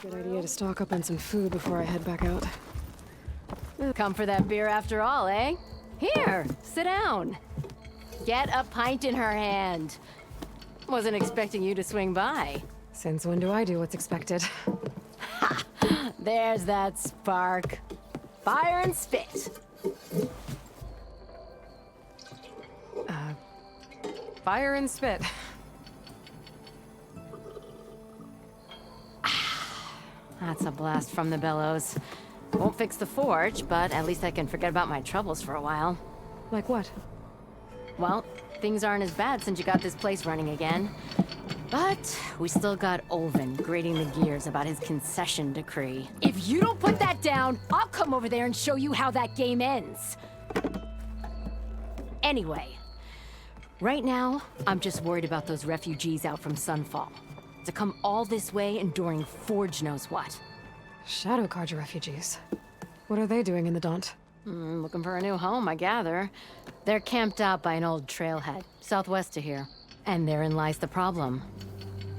Good idea to stock up on some food before I head back out. Come for that beer after all, eh? Here, sit down. Get a pint in her hand. Wasn't expecting you to swing by. Since when do I do what's expected? Ha! There's that spark. Fire and spit. Fire and spit. That's a blast from the bellows. Won't fix the forge, but at least I can forget about my troubles for a while. Like what? Well, things aren't as bad since you got this place running again. But we still got Olvin grating the gears about his concession decree. If you don't put that down, I'll come over there and show you how that game ends. Anyway, right now, I'm just worried about those refugees out from Sunfall. To come all this way enduring Forge knows what. Shadow CARJA refugees. What are they doing in the Daunt? Looking for a new home, I gather. They're camped out by an old trailhead, southwest of here. And therein lies the problem.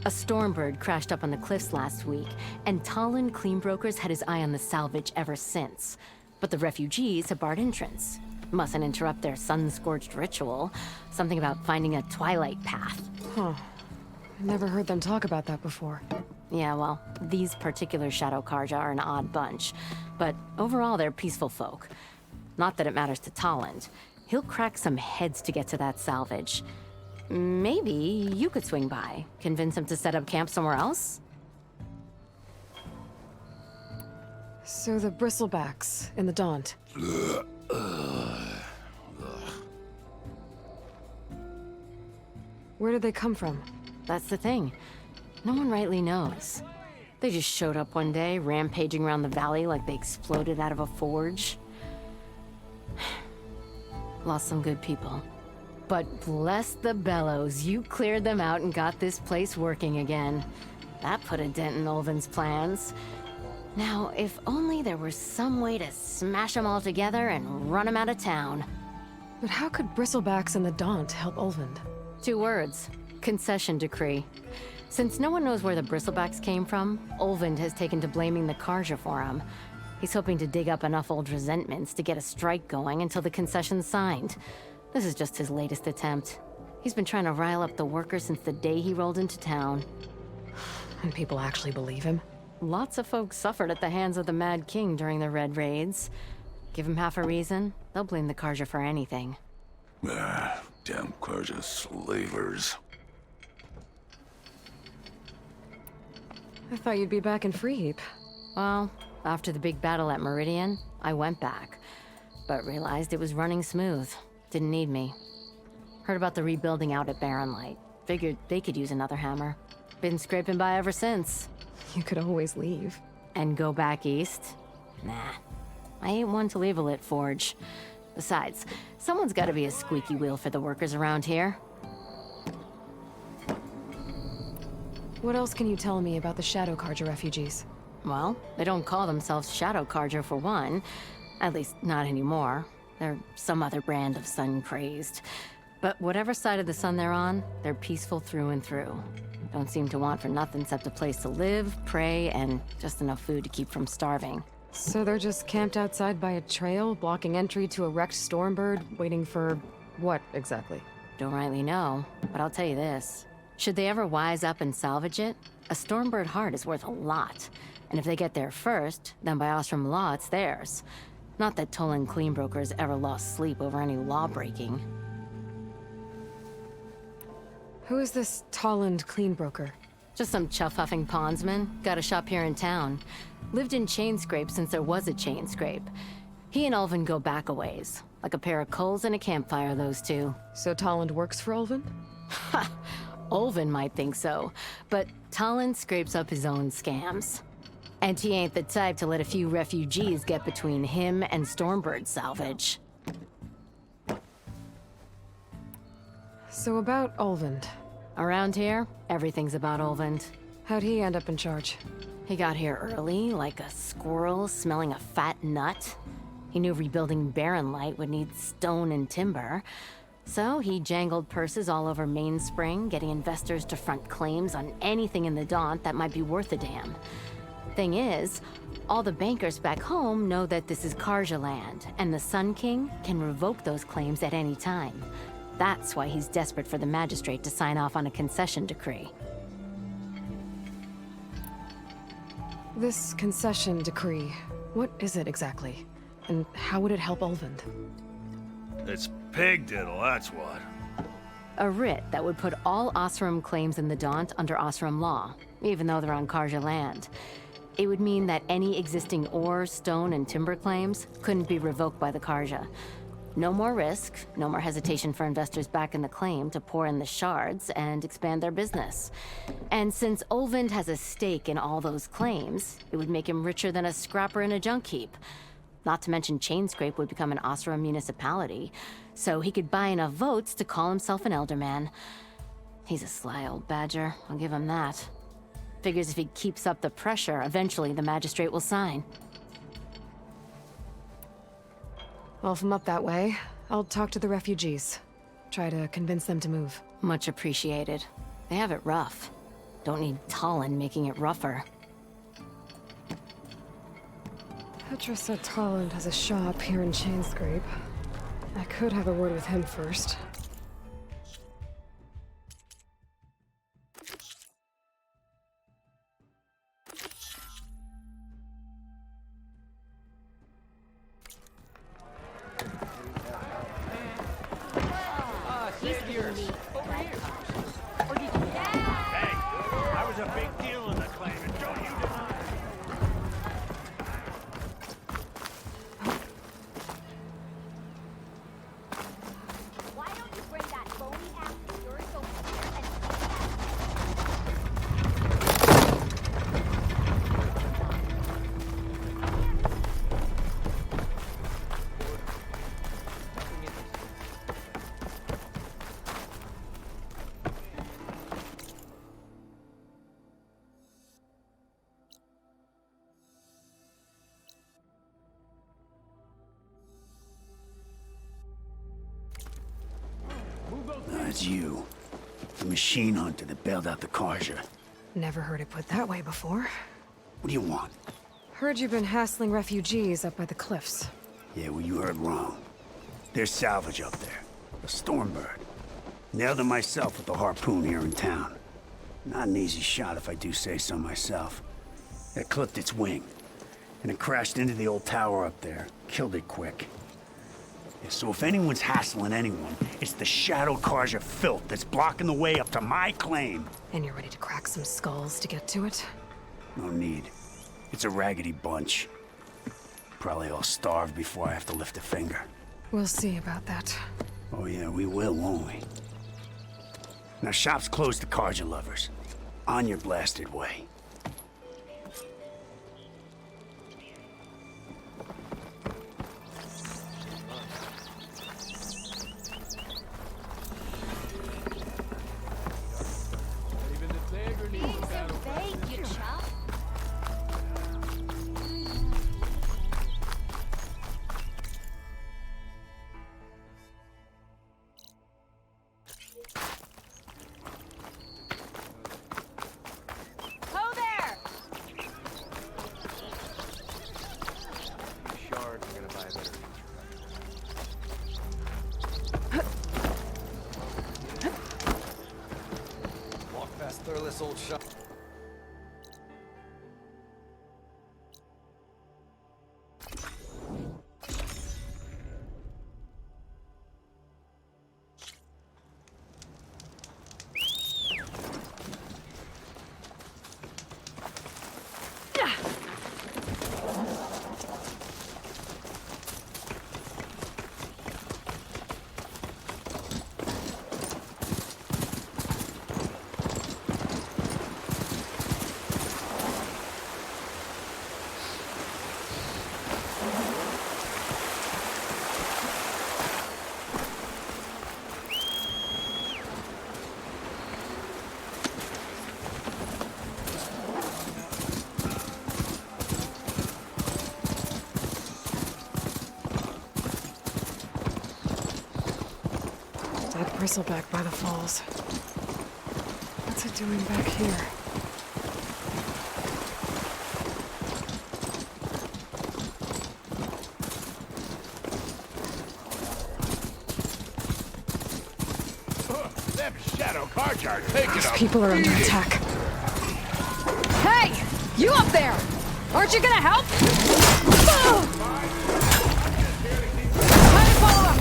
A Stormbird crashed up on the cliffs last week, and TOLLAND Cleanbrokers had his eye on the salvage ever since. But the refugees have barred entrance. Mustn't interrupt their sun-scorched ritual. Something about finding a Twilight path. Huh. I never heard them talk about that before. Yeah, well, these particular Shadow CARJA are an odd bunch. But overall, they're peaceful folk. Not that it matters to TOLLAND. He'll crack some heads to get to that salvage. Maybe you could swing by, convince him to set up camp somewhere else? So the bristlebacks in the Daunt. Where did they come from? That's the thing. No one rightly knows. They just showed up one day, rampaging around the valley like they exploded out of a forge. Lost some good people. But bless the bellows, you cleared them out and got this place working again. That put a dent in Olvin's plans. Now, if only there were some way to smash them all together and run them out of town. But how could bristlebacks in the Daunt help Olvin? 2 words. Concession decree. Since no one knows where the bristlebacks came from, Olvin has taken to blaming the CARJA for them. He's hoping to dig up enough old resentments to get a strike going until the concession's signed. This is just his latest attempt. He's been trying to rile up the workers since the day he rolled into town. And people actually believe him? Lots of folks suffered at the hands of the Mad King during the Red Raids. Give him half a reason, they'll blame the CARJA for anything. Damn CARJA slavers. I thought you'd be back in Freeheap. Well, after the big battle at Meridian, I went back. But realized it was running smooth. Didn't need me. Heard about the rebuilding out at Light. Figured they could use another hammer. Been scraping by ever since. You could always leave. And go back east? Nah. I ain't one to leave a lit forge. Besides, someone's gotta be a squeaky wheel for the workers around here. What else can you tell me about the Shadow CARJA refugees? Well, they don't call themselves Shadow CARJA for one. At least, not anymore. They're some other brand of sun-crazed. But whatever side of the sun they're on, they're peaceful through and through. Don't seem to want for nothing except a place to live, pray, and just enough food to keep from starving. So they're just camped outside by a trail, blocking entry to a wrecked Stormbird, waiting for what exactly? Don't rightly know, but I'll tell you this. Should they ever wise up and salvage it, a Stormbird heart is worth a lot. And if they get there first, then by Ostrom law, it's theirs. Not that TOLLAND Cleanbrokers ever lost sleep over any law-breaking. Who is this TOLLAND Cleanbroker? Just some chuff-huffing pondsman. Got a shop here in town. Lived in Chainscrape since there was a Chainscrape. He and Olvin go back a ways. Like a pair of coals and a campfire, those two. So TOLLAND works for Olvin? Ha! Olvin might think so, but TOLLAND scrapes up his own scams. And he ain't the type to let a few refugees get between him and Stormbird salvage. So about Olvin. Around here, everything's about Olvin. How'd he end up in charge? He got here early, like a squirrel smelling a fat nut. He knew rebuilding Light would need stone and timber. So he jangled purses all over Mainspring, getting investors to front claims on anything in the Daunt that might be worth a damn. Thing is, all the bankers back home know that this is CARJA land, and the Sun King can revoke those claims at any time. That's why he's desperate for the magistrate to sign off on a concession decree. This concession decree, what is it exactly? And how would it help Ulvund? It's pig diddle, that's what. A writ that would put all Osram claims in the Daunt under Osram law, even though they're on CARJA land. It would mean that any existing ore, stone, and timber claims couldn't be revoked by the CARJA. No more risk, no more hesitation for investors back in the claim to pour in the shards and expand their business. And since Ulvund has a stake in all those claims, it would make him richer than a scrapper in a junk heap. Not to mention Chainscrape would become an Osram municipality, so he could buy enough votes to call himself an elderman. He's a sly old badger, I'll give him that. Figures if he keeps up the pressure, eventually the magistrate will sign. Well, if I'm up that way, I'll talk to the refugees. Try to convince them to move. Much appreciated. They have it rough. Don't need TOLLAND making it rougher. Petra said Tolland has a shop here in Chainscrape. I could have a word with him first. I was a big deal in the claim, and don't you deny it. Why don't you bring that phony ass of yours over here and That's you. The machine hunter that bailed out the CARJA. Never heard it put that way before. What do you want? Heard you've been hassling refugees up by the cliffs. Yeah, well, you heard wrong. There's salvage up there. A Stormbird. Nailed him myself with the harpoon here in town. Not an easy shot if I do say so myself. It clipped its wing. And it crashed into the old tower up there. Killed it quick. Yeah, so if anyone's hassling anyone, it's the Shadow CARJA filth that's blocking the way up to my claim. And you're ready to crack some skulls to get to it? No need. It's a raggedy bunch. Probably all starved before I have to lift a finger. We'll see about that. Oh yeah, we will, won't we? Now shop's closed to CARJA lovers. On your blasted way. being so vague, you chump? Ho there! Shards are gonna buy a better walk past Thurless old shop. Dead bristleback by the falls. What's it doing back here? charge. Take it These up. people are under attack. Hey! You up there! Aren't you gonna help? Time to follow up!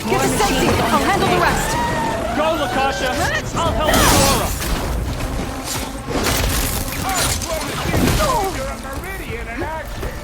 Get to safety! I'll handle the rest! Go, Lakasha. I'll help Laura. You're a Meridian in action.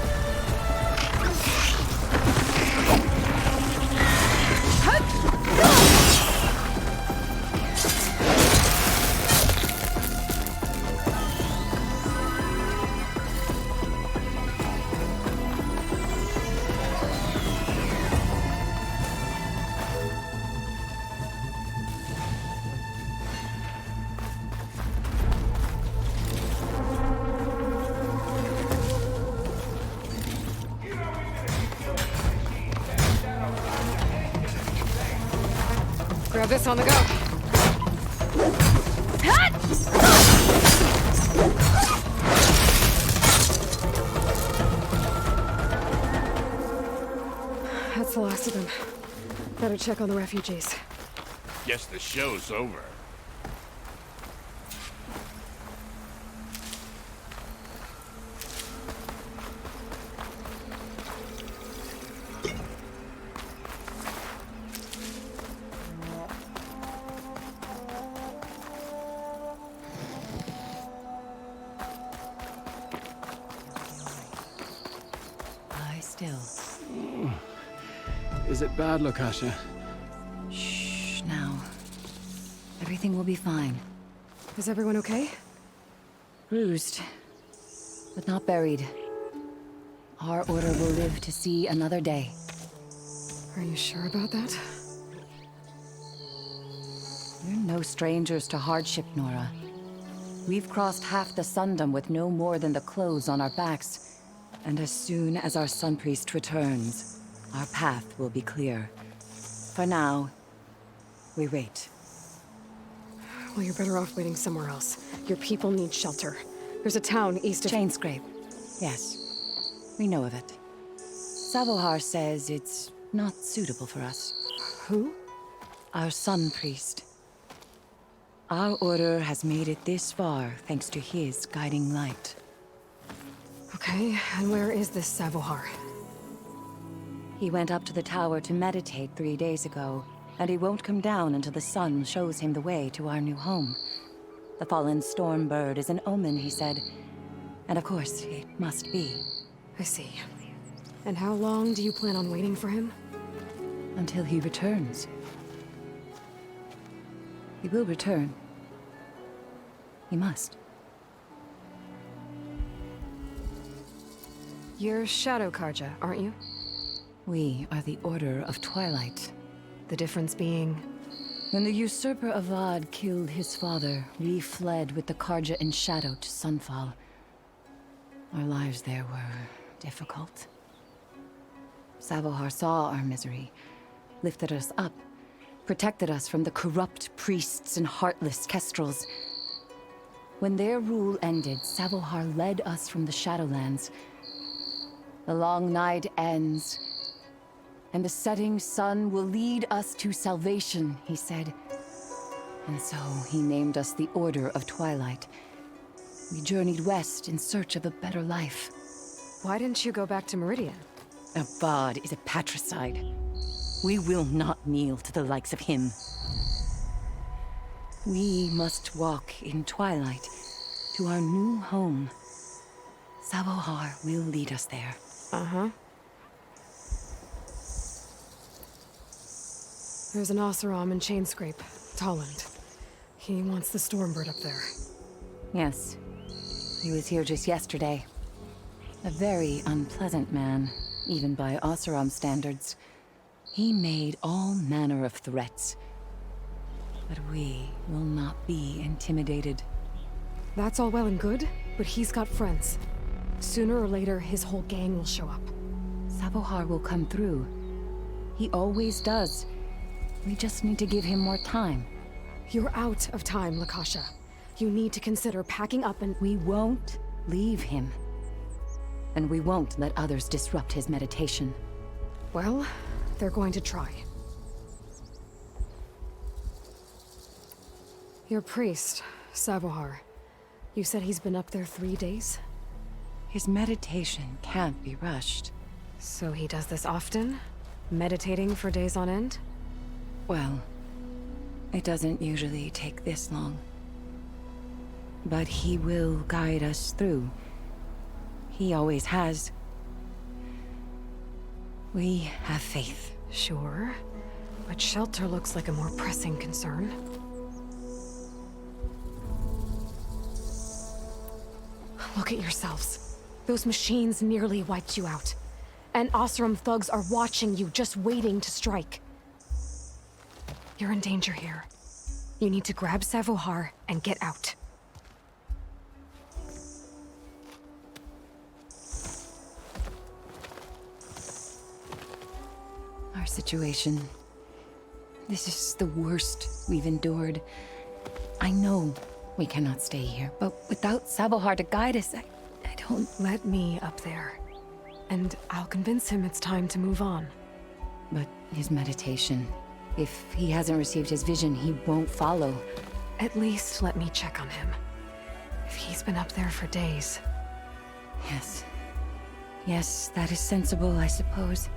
Grab this on the go. That's the last of them. Better check on the refugees. Guess the show's over. Lie still. Is it bad, Lakasha? Shh, now. Everything will be fine. Is everyone okay? Bruised, but not buried. Our order will live to see another day. Are you sure about that? We're no strangers to hardship, Nora. We've crossed half the Sundom with no more than the clothes on our backs. And as soon as our Sun Priest returns, our path will be clear. For now, we wait. Well, you're better off waiting somewhere else. Your people need shelter. There's a town east of... Chainscrape. Yes. We know of it. SAVOHAR says it's not suitable for us. Who? Our Sun Priest. Our order has made it this far thanks to his guiding light. Okay, and where is this SAVOHAR? He went up to the tower to meditate 3 days ago, and he won't come down until the sun shows him the way to our new home. The fallen Stormbird is an omen, he said. And of course, it must be. I see. And how long do you plan on waiting for him? Until he returns. He will return. He must. You're Shadow CARJA, aren't you? We are the Order of Twilight. The difference being... When the usurper Avad killed his father, we fled with the CARJA in Shadow to Sunfall. Our lives there were difficult. SAVOHAR saw our misery, lifted us up, protected us from the corrupt priests and heartless kestrels. When their rule ended, SAVOHAR led us from the Shadowlands. The long night ends, and the setting sun will lead us to salvation, he said. And so he named us the Order of Twilight. We journeyed west in search of a better life. Why didn't you go back to Meridian? Avad is a patricide. We will not kneel to the likes of him. We must walk in Twilight to our new home. SAVOHAR will lead us there. Uh-huh. There's an Oseram in Chainscrape, TOLLAND. He wants the Stormbird up there. Yes. He was here just yesterday. A very unpleasant man. even by Oseram standards. He made all manner of threats. But we will not be intimidated. That's all well and good, but he's got friends. Sooner or later, his whole gang will show up. SAVOHAR will come through. He always does. We just need to give him more time. You're out of time, Lakasha. You need to consider packing up and... We won't leave him. And we won't let others disrupt his meditation. Well, they're going to try. Your priest, SAVOHAR. You said he's been up there 3 days? His meditation can't be rushed. So he does this often? Meditating for days on end? Well, it doesn't usually take this long. But he will guide us through. He always has. We have faith. Sure. But shelter looks like a more pressing concern. Look at yourselves. Those machines nearly wiped you out. And Oseram thugs are watching you, just waiting to strike. You're in danger here. You need to grab SAVOHAR and get out. Our situation. This is the worst we've endured. I know we cannot stay here, but without SAVOHAR to guide us, I don't... Let me up there. And I'll convince him it's time to move on. But his meditation... If he hasn't received his vision, he won't follow. At least let me check on him. If he's been up there for days. Yes. Yes, that is sensible, I suppose.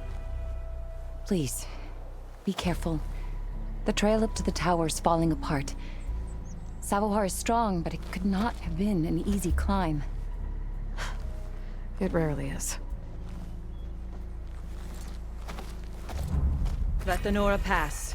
Please, be careful. The trail up to the tower's falling apart. SAVOHAR is strong, but it could not have been an easy climb. It rarely is. Let the Nora pass.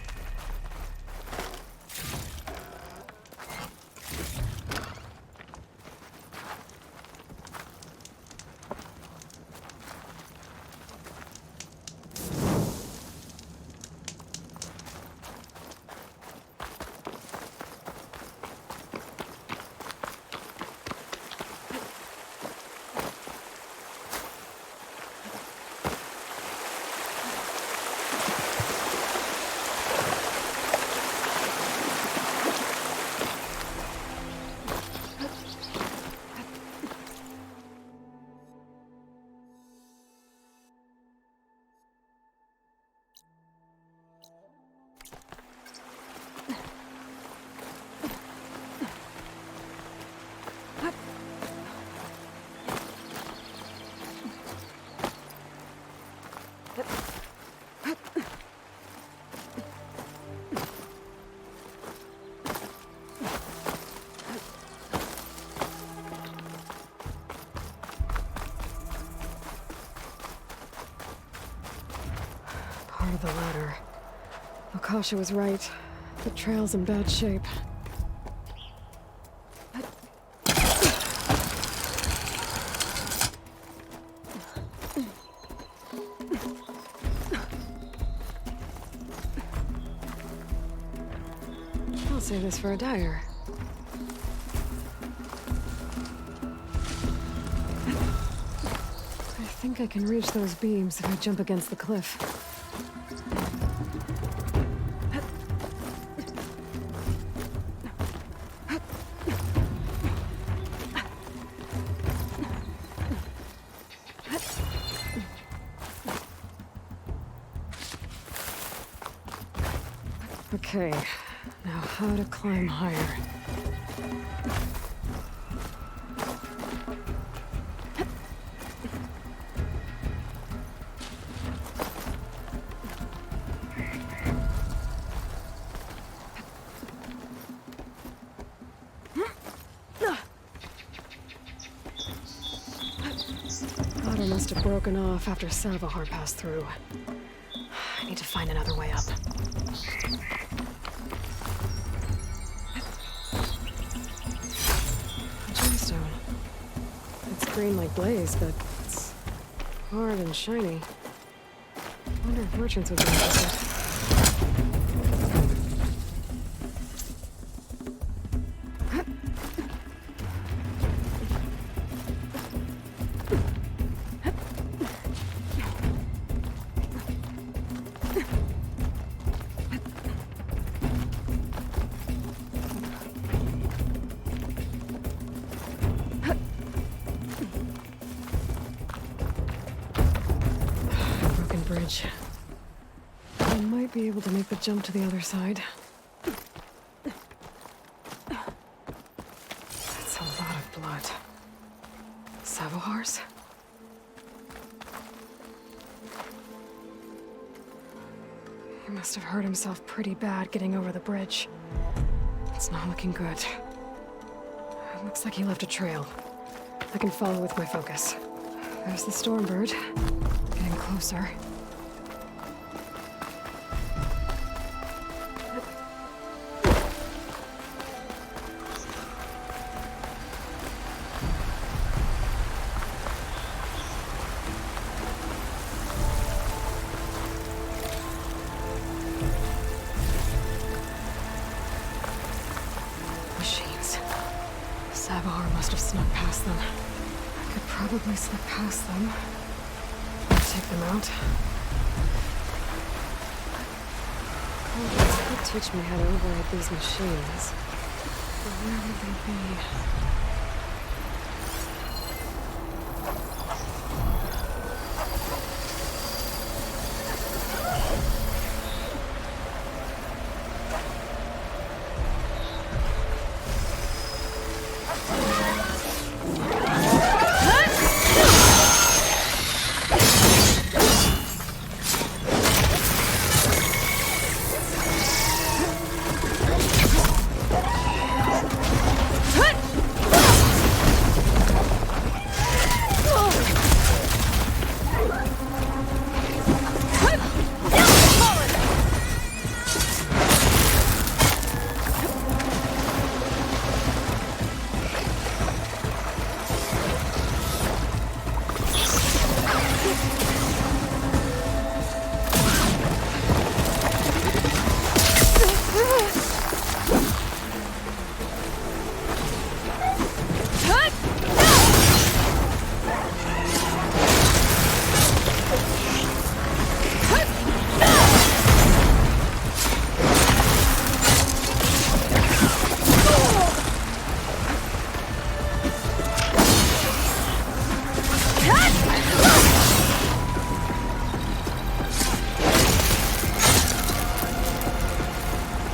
Part of the ladder. Lakasha was right. The trail's in bad shape. I'll save this for a dyer. I think I can reach those beams if I jump against the cliff. Okay, now how to climb higher. Ladder must have broken off after SAVHAR passed through. I need to find another way up. Gemstone. It's green like blaze, but it's hard and shiny. wonder if merchants would be interested. Broken bridge. I might be able to make the jump to the other side. That's a lot of blood. SAVOHARs? He must have hurt himself pretty bad getting over the bridge. It's not looking good. It looks like he left a trail. I can follow with my focus. There's the Stormbird. Getting closer. Machines. SAVHAR must have snuck past them. I could probably slip past them. I'll take them out. This could teach me how to override these machines. But where would they be?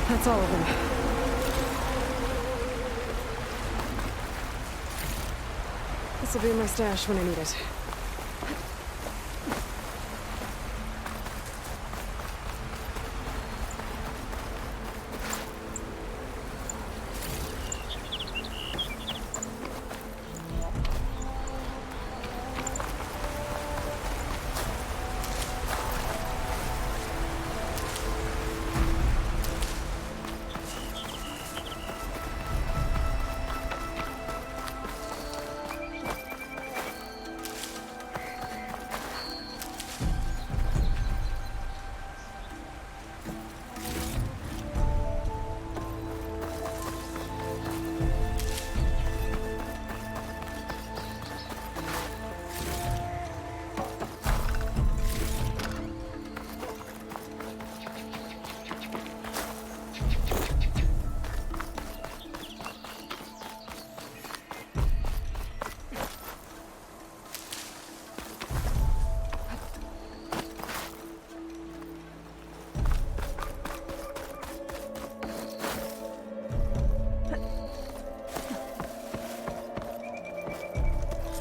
That's all of them. This'll be in my stash when I need it.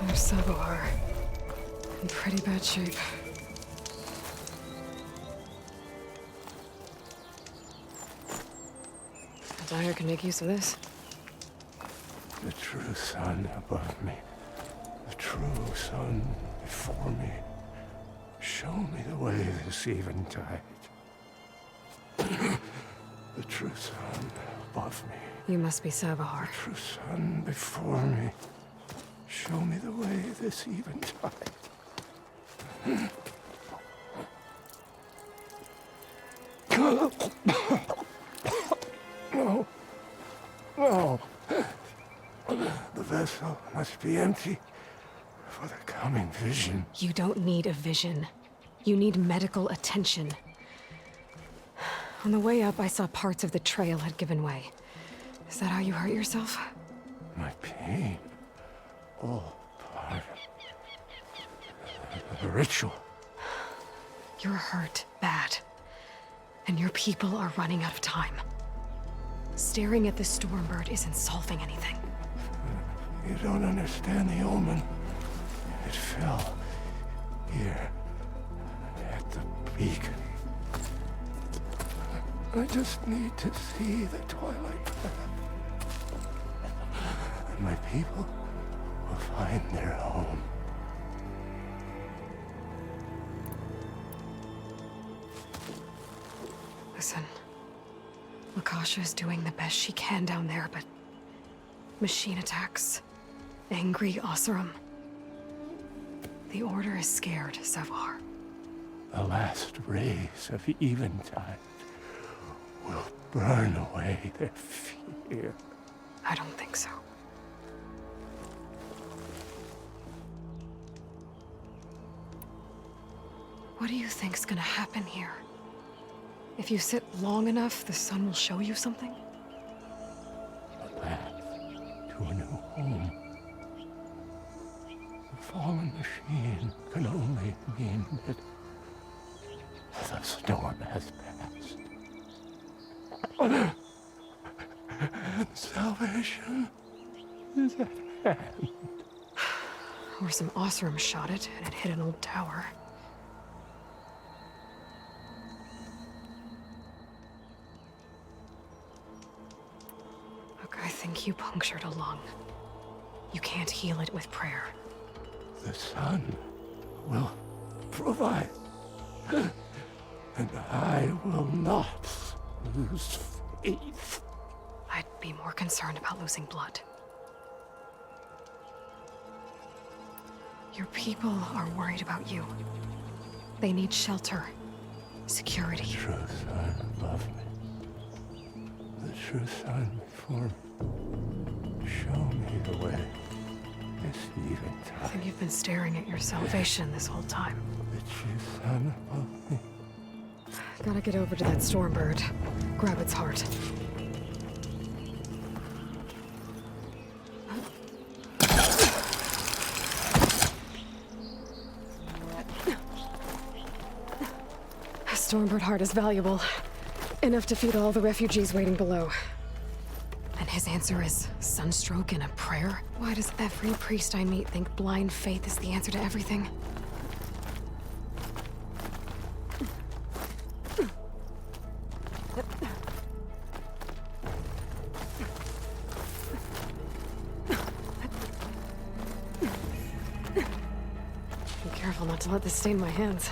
There's SAVOHAR. In pretty bad shape. A dyer can make use of this. The true sun above me. The true sun before me. Show me the way this eventide. The true sun above me. You must be SAVOHAR. The true sun before me. Show me the way this eventide. No. No. The vessel must be empty for the coming vision. You don't need a vision. You need medical attention. On the way up, I saw parts of the trail had given way. Is that how you hurt yourself? My pain. All part of the ritual. You're hurt bad. And your people are running out of time. Staring at the Stormbird isn't solving anything. You don't understand the omen. It fell here at the beacon. I just need to see the Twilight path. And my people will find their home. Listen, Lakasha is doing the best she can down there, but machine attacks, angry Oseram. The Order is scared, SAVHAR. The last rays of eventide will burn away their fear. I don't think so. What do you think's gonna happen here? If you sit long enough, the sun will show you something? A path to a new home. The fallen machine can only mean that the storm has passed. And salvation is at hand. Or some Oseram shot it, and it hit an old tower. Look, I think you punctured a lung. You can't heal it with prayer. The sun will provide. And I will not lose faith. I'd be more concerned about losing blood. Your people are worried about you. They need shelter, security. The true sun above me. The true sun before me. Show me the way. This I eventide. think you've been staring at your salvation this whole time. The true sun above me. Gotta get over to that Stormbird. Grab its heart. A Stormbird heart is valuable. Enough to feed all the refugees waiting below. And his answer is sunstroke and a prayer? Why does every priest I meet think blind faith is the answer to everything? Be careful not to let this stain my hands.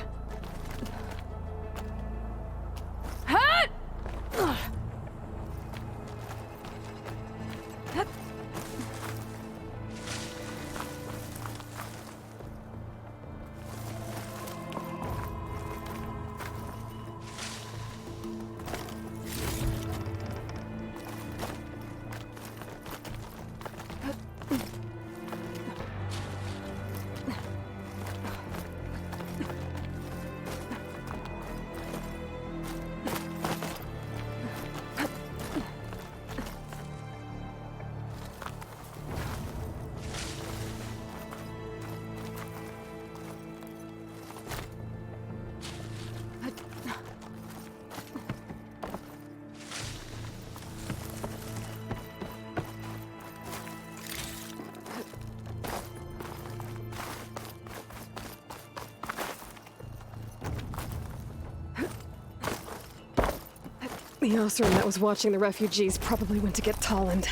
The Oseram that was watching the refugees probably went to get Tolland.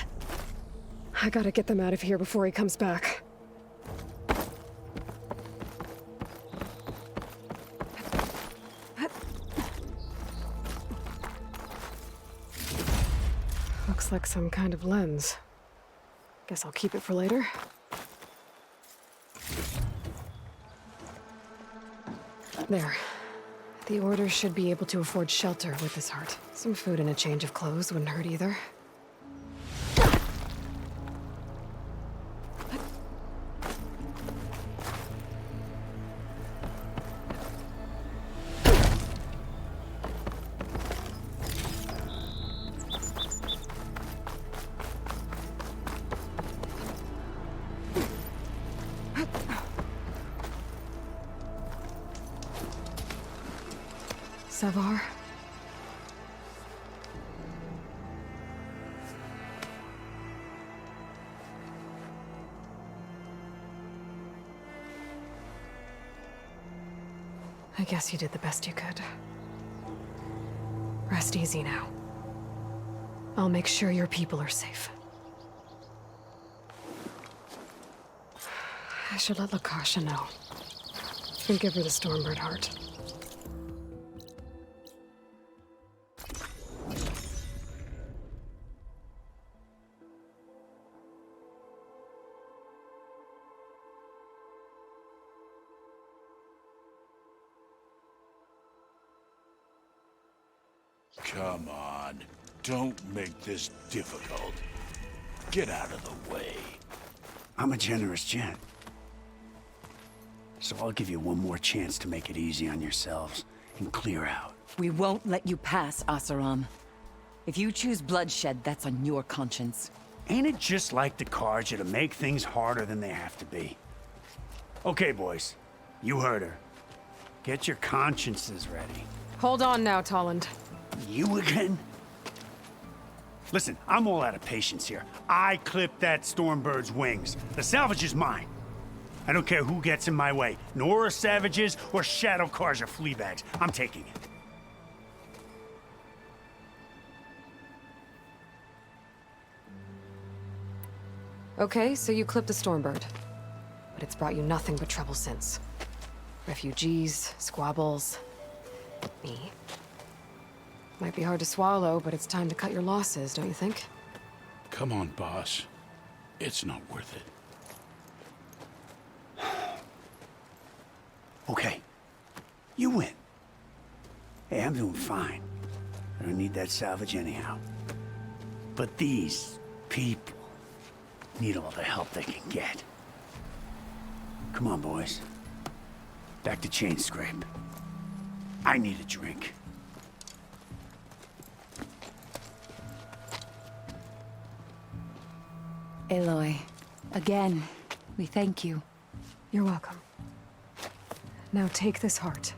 I gotta get them out of here before he comes back. Looks like some kind of lens. Guess I'll keep it for later. There. The Order should be able to afford shelter with this heart. Some food and a change of clothes wouldn't hurt either. SAVHAR? I guess you did the best you could. Rest easy now. I'll make sure your people are safe. I should let Lakasha know. And give her the Stormbird heart. Come on. Don't make this difficult. Get out of the way. I'm a generous gent. So I'll give you one more chance to make it easy on yourselves and clear out. We won't let you pass, Oseram. If you choose bloodshed, that's on your conscience. Ain't it just like the CARJA to make things harder than they have to be? Okay, boys. You heard her. Get your consciences ready. Hold on now, Tolland. You again? Listen, I'm all out of patience here. I clipped that Stormbird's wings. The salvage is mine. I don't care who gets in my way. Nora savages or Shadow CARJA fleabags. I'm taking it. Okay, so you clipped the Stormbird. But it's brought you nothing but trouble since. Refugees, squabbles, me. Might be hard to swallow, but it's time to cut your losses, don't you think? Come on, boss. It's not worth it. Okay. You win. Hey, I'm doing fine. I don't need that salvage anyhow. But these people need all the help they can get. Come on, boys. Back to Chain Scrape. I need a drink. Aloy, again, we thank you. You're welcome. Now take this heart.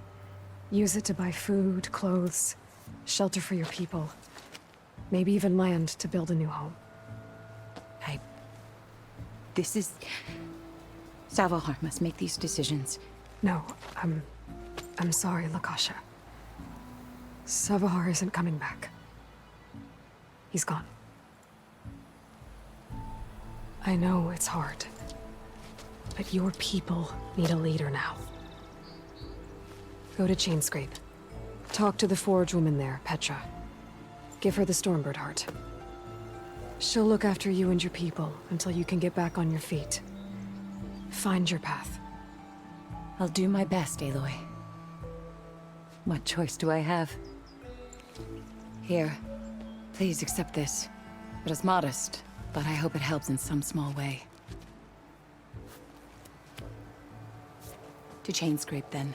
Use it to buy food, clothes, shelter for your people. Maybe even land to build a new home. This is... SAVOHAR must make these decisions. No, I'm sorry, Lakasha. SAVOHAR isn't coming back. He's gone. I know it's hard, but your people need a leader now. Go to Chainscrape. Talk to the forge woman there, Petra. Give her the Stormbird heart. She'll look after you and your people until you can get back on your feet. Find your path. I'll do my best, Aloy. What choice do I have? Here, please accept this. It is modest, but I hope it helps in some small way. To Chainscrape, then.